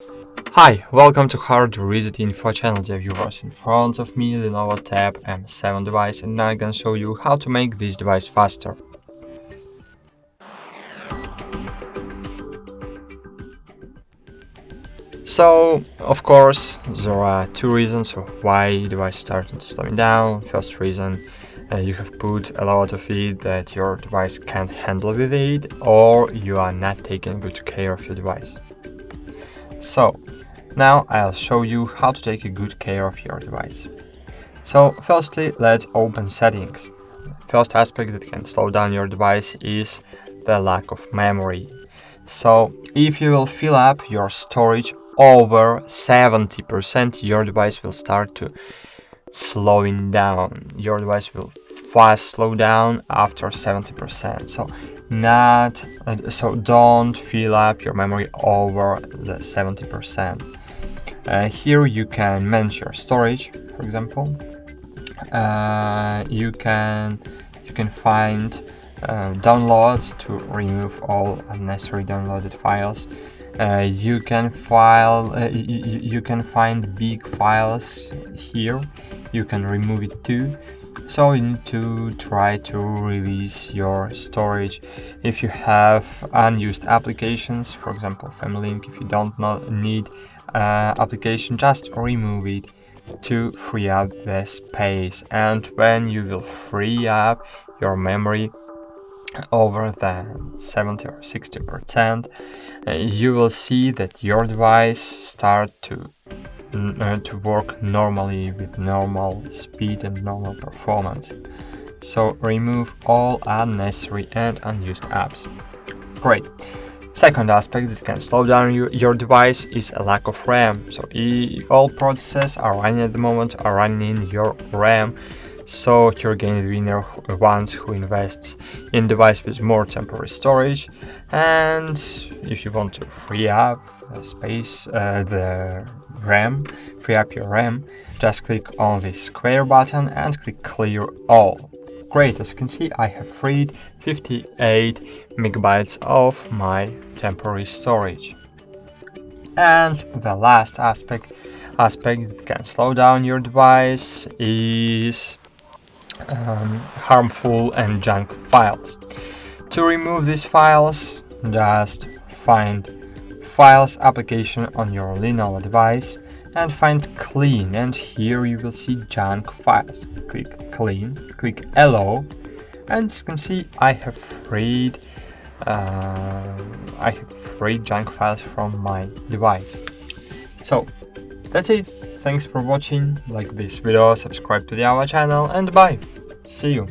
Hi, welcome to HardReset.Info channel, dear viewers. In front of me, LENOVO Tab M7 device, and now I'm gonna show you how to make this device faster. So, of course, there are two reasons why the device started slowing down. First reason, you have put a lot of it that your device can't handle with it, or you are not taking good care of your device. So, now I'll show you how to take a good care of your device. So, firstly, let's open settings. First aspect that can slow down your device is the lack of memory. So, if you will fill up your storage over 70%, your device will start to slowing down. Your device will fast slow down after 70%. So don't fill up your memory over the 70%. Here you can manage your storage, for example. You can find downloads to remove all unnecessary downloaded files. You can find big files here. You can remove it too. So you need to try to release your storage. If you have unused applications, for example Family Link, if you don't need application, just remove it to free up the space. And when you will free up your memory over the 70 or 60%, you will see that your device start to work normally with normal speed and normal performance. So remove all unnecessary and unused apps. Great. Second aspect that can slow down your device is a lack of RAM. So all processes are running at the moment are running in your RAM. So you're getting the winner ones who invests in device with more temporary storage. And if you want to free up the space, the RAM, free up your RAM, just click on the square button and click clear all. Great, as you can see, I have freed 58 megabytes of my temporary storage. And the last aspect that can slow down your device is harmful and junk files. To remove these files, just find Files application on your Lenovo device and find Clean, and here you will see junk files. Click Clean, click Allow, and as you can see I have freed junk files from my device. So that's it. Thanks for watching. Like this video, subscribe to our channel, and bye. See you.